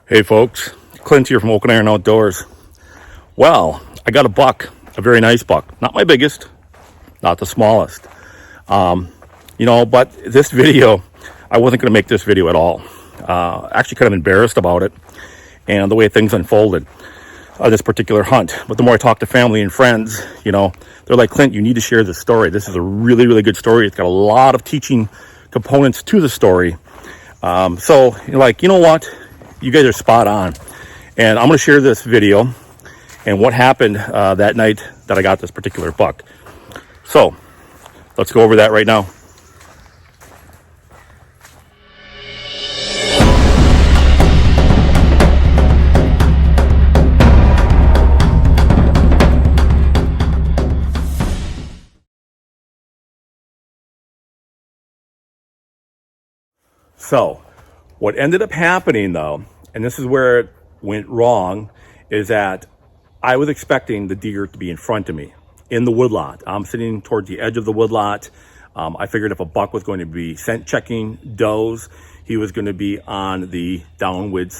Hey folks, Clint here from Oak and Iron Outdoors. Well, I got a buck, a very nice buck. Not my biggest, not the smallest. But this video, I wasn't going to make this video at all. Actually kind of embarrassed about it and the way things unfolded, this particular hunt. But the more I talk to family and friends, they're like, Clint, you need to share this story. This is a really, really good story. It's got a lot of teaching components to the story. So you're like, you know what? You guys are spot on. And I'm going to share this video and what happened that night that I got this particular buck. So let's go over that right now. So what ended up happening though, and this is where it went wrong, is that I was expecting the deer to be in front of me in the woodlot. I'm sitting towards the edge of the woodlot. I figured if a buck was going to be scent checking does, he was going to be on the downwind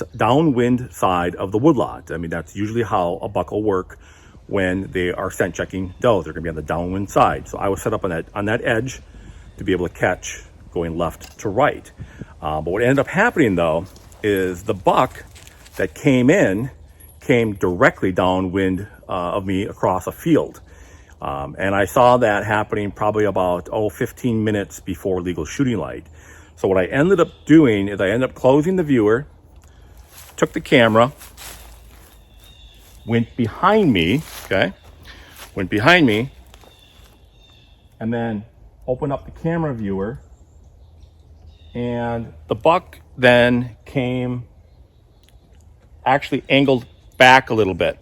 side of the woodlot. I mean, that's usually how a buck will work when they are scent checking does. They're going to be on the downwind side. So I was set up on that edge to be able to catch going left to right. But what ended up happening though is the buck that came directly downwind of me across a field. And I saw that happening probably about 15 minutes before legal shooting light. So what I ended up doing is I ended up closing the viewer, took the camera, went behind me, and then opened up the camera viewer. And the buck then actually angled back a little bit.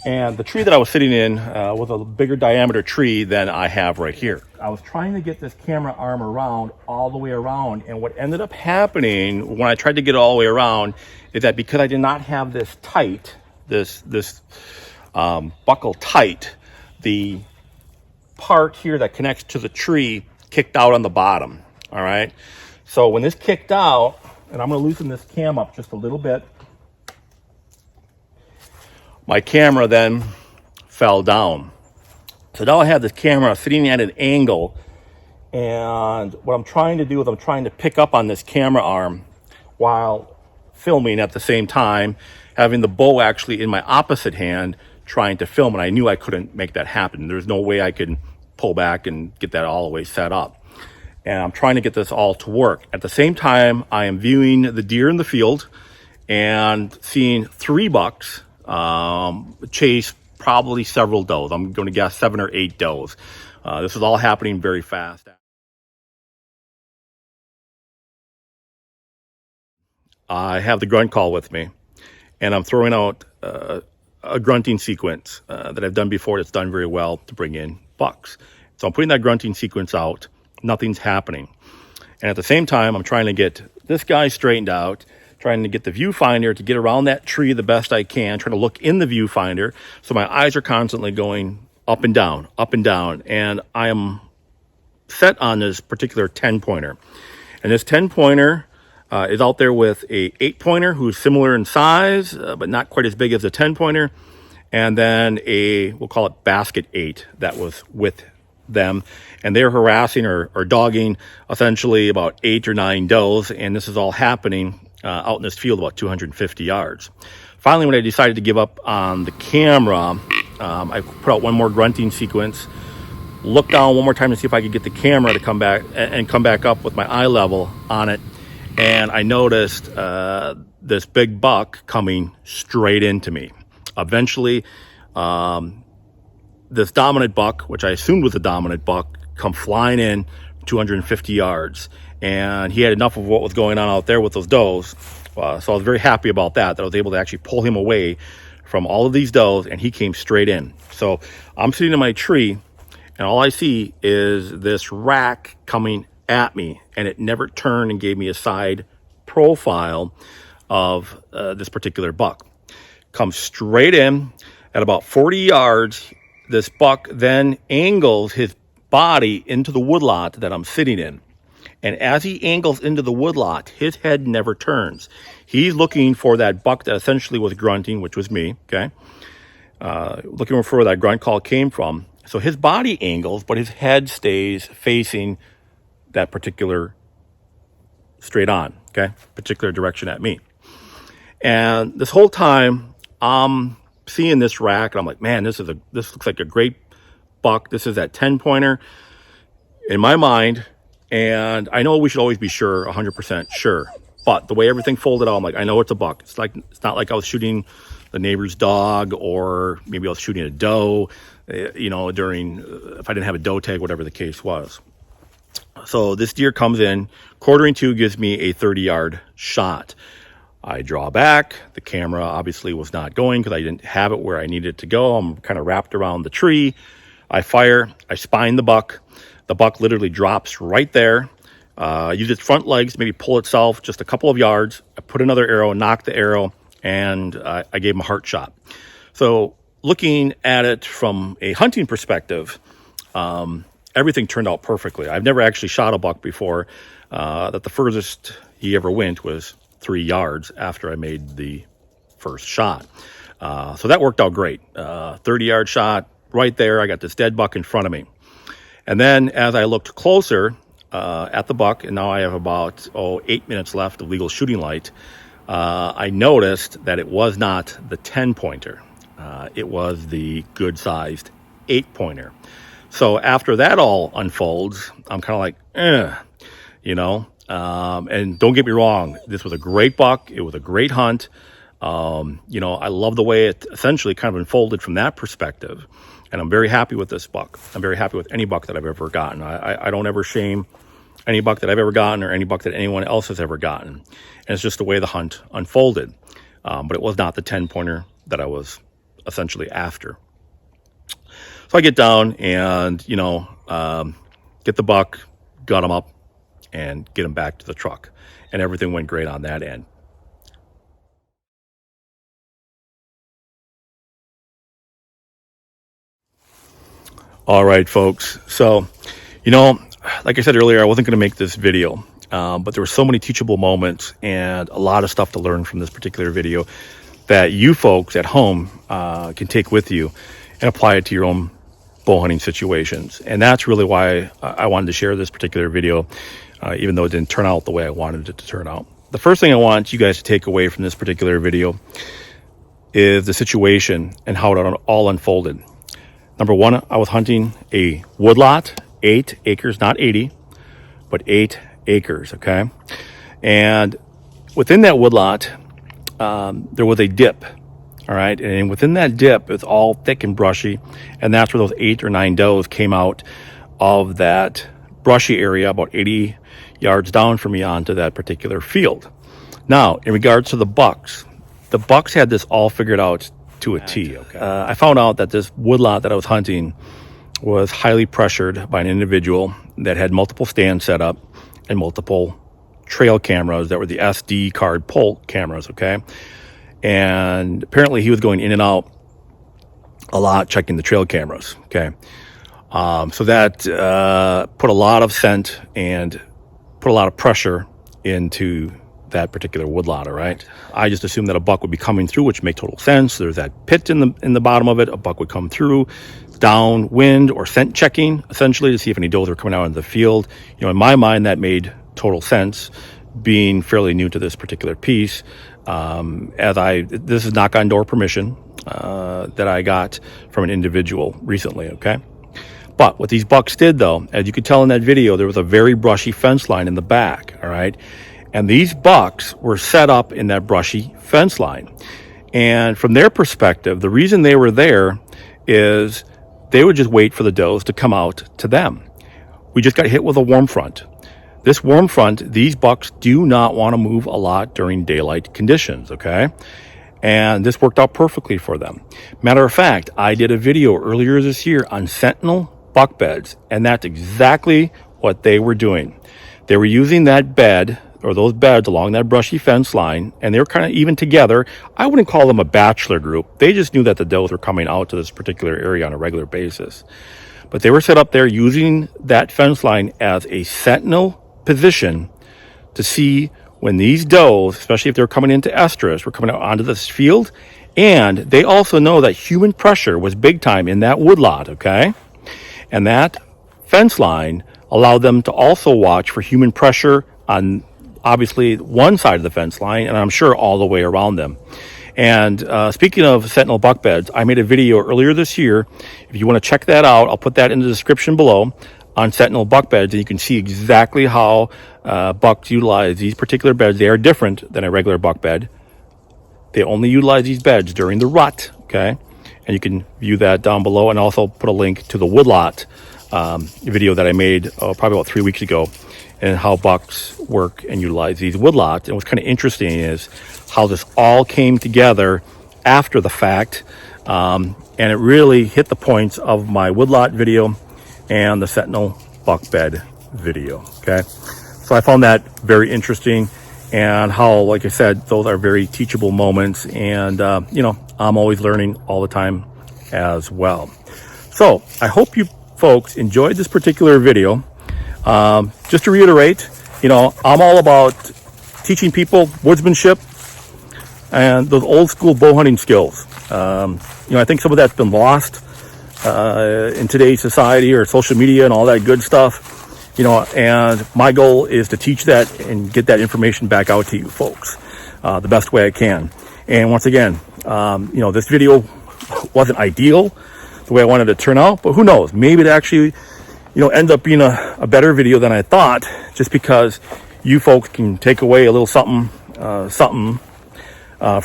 And the tree that I was sitting in was a bigger diameter tree than I have right here. I was trying to get this camera arm around all the way around. And what ended up happening when I tried to get it all the way around is that because I did not have this tight, this buckle tight, the part here that connects to the tree kicked out on the bottom. All right. So when this kicked out, and I'm going to loosen this cam up just a little bit, my camera then fell down. So now I have this camera sitting at an angle, and what I'm trying to do is I'm trying to pick up on this camera arm while filming at the same time, having the bow actually in my opposite hand trying to film, and I knew I couldn't make that happen. There's no way I could pull back and get that all the way set up. And I'm trying to get this all to work. At the same time, I am viewing the deer in the field and seeing 3 bucks chase probably several does. I'm going to guess 7 or 8 does. This is all happening very fast. I have the grunt call with me, and I'm throwing out a grunting sequence that I've done before that's done very well to bring in bucks. So I'm putting that grunting sequence out. Nothing's happening. And at the same time, I'm trying to get this guy straightened out, trying to get the viewfinder to get around that tree the best I can, trying to look in the viewfinder. So my eyes are constantly going up and down, up and down. And I am set on this particular 10-pointer. And this 10-pointer is out there with a 8-pointer who's similar in size, but not quite as big as a 10-pointer. And then we'll call it basket 8 that was with them, and they're harassing or dogging essentially about 8 or 9 does, and this is all happening out in this field about 250 yards. Finally, when I decided to give up on the camera, I put out one more grunting sequence, looked down one more time to see if I could get the camera to come back up with my eye level on it, and I noticed this big buck coming straight into me. Eventually, this dominant buck, which I assumed was a dominant buck, come flying in 250 yards. And he had enough of what was going on out there with those does. So I was very happy about that I was able to actually pull him away from all of these does, and he came straight in. So I'm sitting in my tree, and all I see is this rack coming at me, and it never turned and gave me a side profile of this particular buck. Comes straight in at about 40 yards. This buck then angles his body into the woodlot that I'm sitting in. And as he angles into the woodlot, his head never turns. He's looking for that buck that essentially was grunting, which was me, okay? Looking for where that grunt call came from. So his body angles, but his head stays facing that particular straight on, okay? Particular direction at me. And this whole time, I'm seeing this rack, and I'm like, man, this looks like a great buck. This is that 10-pointer in my mind. And I know we should always be sure, 100% sure. But the way everything folded out, I'm like, I know it's a buck. It's not like I was shooting the neighbor's dog, or maybe I was shooting a doe, during, if I didn't have a doe tag, whatever the case was. So this deer comes in, quartering to, gives me a 30-yard shot. I draw back. The camera obviously was not going because I didn't have it where I needed it to go. I'm kind of wrapped around the tree. I fire. I spine the buck. The buck literally drops right there. Use its front legs, maybe pull itself just a couple of yards. I put another arrow, knock the arrow, and I gave him a heart shot. So looking at it from a hunting perspective, everything turned out perfectly. I've never actually shot a buck before. That the furthest he ever went was 3 yards after I made the first shot. So that worked out great. 30-yard shot right there. I got this dead buck in front of me. And then as I looked closer at the buck, and now I have about 8 minutes left of legal shooting light, I noticed that it was not the 10-pointer. It was the good-sized 8-pointer. So after that all unfolds, I'm kind of like, and don't get me wrong, this was a great buck. It was a great hunt. I love the way it essentially kind of unfolded from that perspective. And I'm very happy with this buck. I'm very happy with any buck that I've ever gotten. I don't ever shame any buck that I've ever gotten or any buck that anyone else has ever gotten. And it's just the way the hunt unfolded. But it was not the 10-pointer that I was essentially after. So I get down and, get the buck, gut him up, and get him back to the truck. And everything went great on that end. All right, folks. So, like I said earlier, I wasn't going to make this video, but there were so many teachable moments and a lot of stuff to learn from this particular video that you folks at home can take with you and apply it to your own bow hunting situations. And that's really why I wanted to share this particular video, even though it didn't turn out the way I wanted it to turn out. The first thing I want you guys to take away from this particular video is the situation and how it all unfolded. Number one, I was hunting a woodlot, 8 acres, not 80, but 8 acres, okay? And within that woodlot, there was a dip, all right? And within that dip, it's all thick and brushy, and that's where those 8 or 9 does came out of that brushy area about 80 yards down from me onto that particular field. Now, in regards to the bucks had this all figured out to a T. Okay. I found out that this woodlot that I was hunting was highly pressured by an individual that had multiple stands set up and multiple trail cameras that were the SD card pull cameras, okay? And apparently he was going in and out a lot checking the trail cameras, okay? So that put a lot of scent and put a lot of pressure into that particular woodlot, all right? I just assumed that a buck would be coming through, which made total sense. There's that pit in the bottom of it. A buck would come through, downwind or scent checking, essentially, to see if any does were coming out into the field. In my mind, that made total sense, being fairly new to this particular piece. This is knock on door permission that I got from an individual recently, okay? But what these bucks did, though, as you could tell in that video, there was a very brushy fence line in the back, all right? And these bucks were set up in that brushy fence line. And from their perspective, the reason they were there is they would just wait for the does to come out to them. We just got hit with a warm front. This warm front, these bucks do not want to move a lot during daylight conditions, okay? And this worked out perfectly for them. Matter of fact, I did a video earlier this year on Sentinel buck beds, and that's exactly what they were doing. They were using that bed or those beds along that brushy fence line, and they were kind of even together. I wouldn't call them a bachelor group. They just knew that the does were coming out to this particular area on a regular basis. But they were set up there using that fence line as a sentinel position to see when these does, especially if they're coming into estrus, were coming out onto this field. And they also know that human pressure was big time in that woodlot, okay? And that fence line allowed them to also watch for human pressure on obviously one side of the fence line, and I'm sure all the way around them. And speaking of Sentinel buck beds, I made a video earlier this year. If you want to check that out, I'll put that in the description below on Sentinel buck beds, and you can see exactly how bucks utilize these particular beds. They are different than a regular buck bed. They only utilize these beds during the rut, okay? And you can view that down below, and also put a link to the Woodlot video that I made probably about 3 weeks ago, and how bucks work and utilize these woodlots. And what's kind of interesting is how this all came together after the fact, and it really hit the points of my woodlot video and the Sentinel buck bed video, okay? So I found that very interesting, and how, like I said, those are very teachable moments, and you know, I'm always learning all the time as well. So I hope you folks enjoyed this particular video. Just to reiterate, you know, I'm all about teaching people woodsmanship and those old school bow hunting skills. You know, I think some of that's been lost in today's society, or social media and all that good stuff. You know, and my goal is to teach that and get that information back out to you folks the best way I can. And once again, you know, this video wasn't ideal the way I wanted it to turn out, but who knows, maybe it actually, you know, end up being a better video than I thought, just because you folks can take away a little something from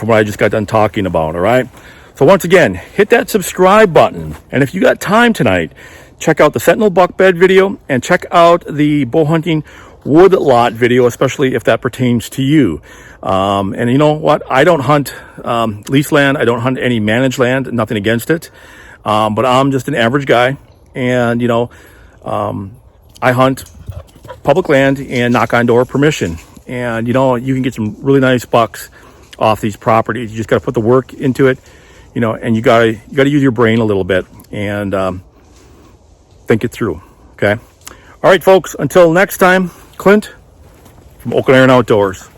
what I just got done talking about. All right, so once again, hit that subscribe button, and if you got time tonight, check out the Sentinel buck bed video, and check out the bow hunting woodlot video, especially if that pertains to you. And you know what, I don't hunt leased land, I don't hunt any managed land, nothing against it, but I'm just an average guy, and you know, I hunt public land and knock on door permission, and you know, you can get some really nice bucks off these properties. You just got to put the work into it, you know, and you got to use your brain a little bit, and think it through. Okay, all right folks, until next time, Clint from Oak and Iron Outdoors.